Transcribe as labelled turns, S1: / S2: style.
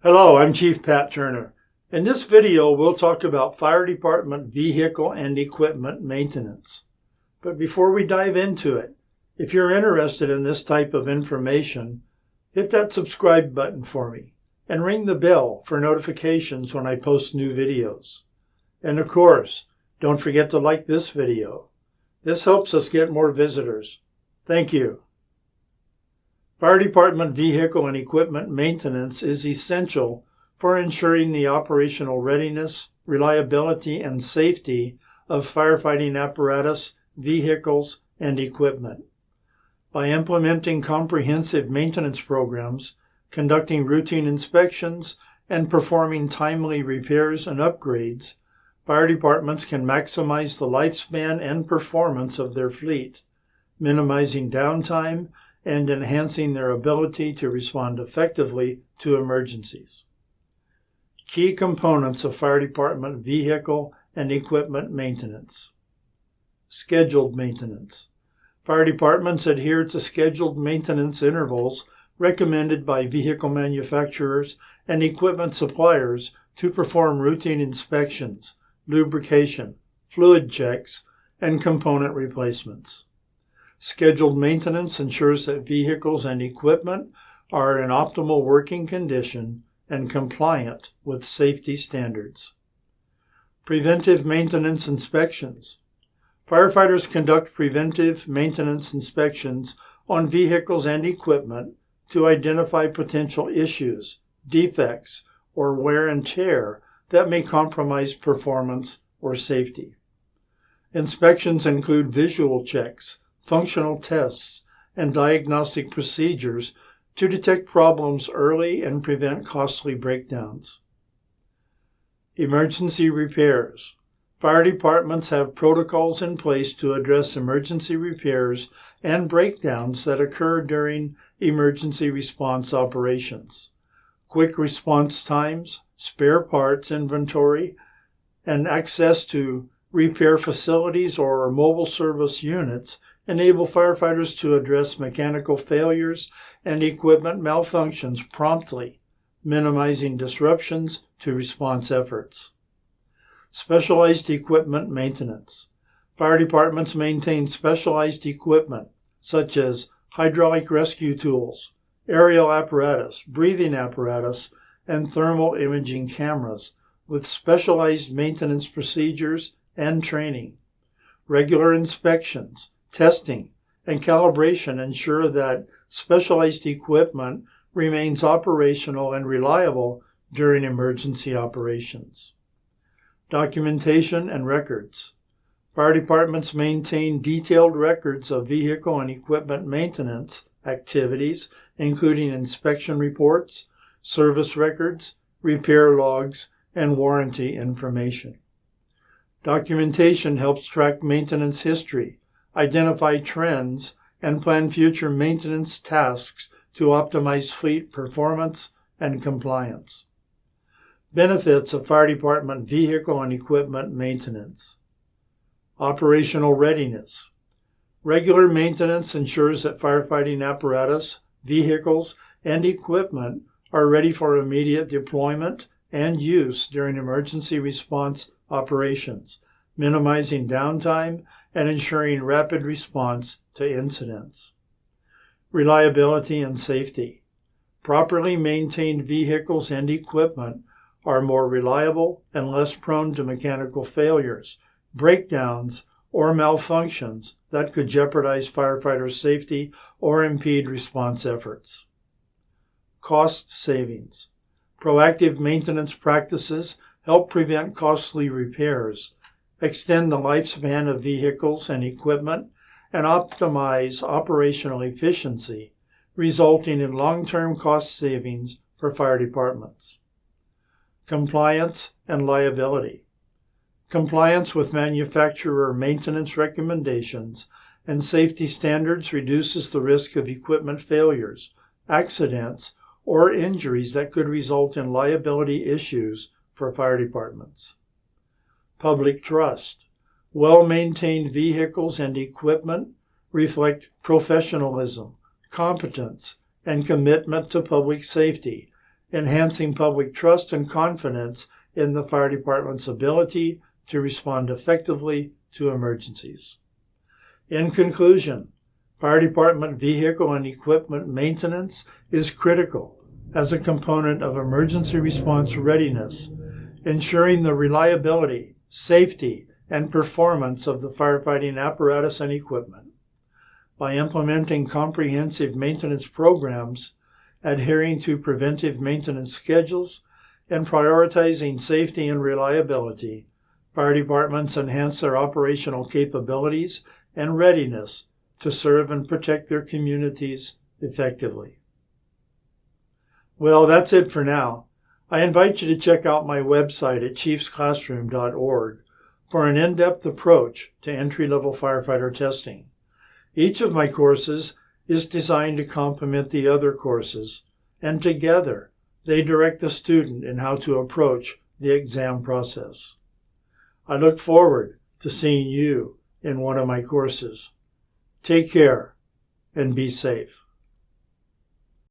S1: Hello, I'm Chief Pat Turner. In this video, we'll talk about fire department vehicle and equipment maintenance. But before we dive into it, if you're interested in this type of information, hit that subscribe button for me and ring the bell for notifications when I post new videos. And of course, don't forget to like this video. This helps us get more visitors. Thank you. Fire department vehicle and equipment maintenance is essential for ensuring the operational readiness, reliability, and safety of firefighting apparatus, vehicles, and equipment. By implementing comprehensive maintenance programs, conducting routine inspections, and performing timely repairs and upgrades, fire departments can maximize the lifespan and performance of their fleet, minimizing downtime and enhancing their ability to respond effectively to emergencies. Key components of fire department vehicle and equipment maintenance. Scheduled maintenance. Fire departments adhere to scheduled maintenance intervals recommended by vehicle manufacturers and equipment suppliers to perform routine inspections, lubrication, fluid checks, and component replacements. Scheduled maintenance ensures that vehicles and equipment are in optimal working condition and compliant with safety standards. Preventive maintenance inspections. Firefighters conduct preventive maintenance inspections on vehicles and equipment to identify potential issues, defects, or wear and tear that may compromise performance or safety. Inspections include visual checks, functional tests, and diagnostic procedures to detect problems early and prevent costly breakdowns. Emergency repairs. Fire departments have protocols in place to address emergency repairs and breakdowns that occur during emergency response operations. Quick response times, spare parts inventory, and access to repair facilities or mobile service units enable firefighters to address mechanical failures and equipment malfunctions promptly, minimizing disruptions to response efforts. Specialized equipment maintenance. Fire departments maintain specialized equipment such as hydraulic rescue tools, aerial apparatus, breathing apparatus, and thermal imaging cameras with specialized maintenance procedures and training. Regular inspections, testing, and calibration ensure that specialized equipment remains operational and reliable during emergency operations. Documentation and records. Fire departments maintain detailed records of vehicle and equipment maintenance activities, including inspection reports, service records, repair logs, and warranty information. Documentation helps track maintenance history, identify trends, and plan future maintenance tasks to optimize fleet performance and compliance. Benefits of fire department vehicle and equipment maintenance. Operational readiness. Regular maintenance ensures that firefighting apparatus, vehicles, and equipment are ready for immediate deployment and use during emergency response operations, minimizing downtime and ensuring rapid response to incidents. Reliability and safety. Properly maintained vehicles and equipment are more reliable and less prone to mechanical failures, breakdowns, or malfunctions that could jeopardize firefighter safety or impede response efforts. Cost savings. Proactive maintenance practices help prevent costly repairs, extend the lifespan of vehicles and equipment, and optimize operational efficiency, resulting in long-term cost savings for fire departments. Compliance and liability. Compliance with manufacturer maintenance recommendations and safety standards reduces the risk of equipment failures, accidents, or injuries that could result in liability issues for fire departments. Public trust. Well-maintained vehicles and equipment reflect professionalism, competence, and commitment to public safety enhancing public trust and confidence in the fire department's ability to respond effectively to emergencies. In conclusion, fire department vehicle and equipment maintenance is critical as a component of emergency response readiness, ensuring the reliability, safety, and performance of the firefighting apparatus and equipment. By implementing comprehensive maintenance programs, adhering to preventive maintenance schedules, and prioritizing safety and reliability, fire departments enhance their operational capabilities and readiness to serve and protect their communities effectively. Well, that's it for now. I invite you to check out my website at chiefsclassroom.org for an in-depth approach to entry-level firefighter testing. Each of my courses is designed to complement the other courses, and together they direct the student in how to approach the exam process. I look forward to seeing you in one of my courses. Take care and be safe.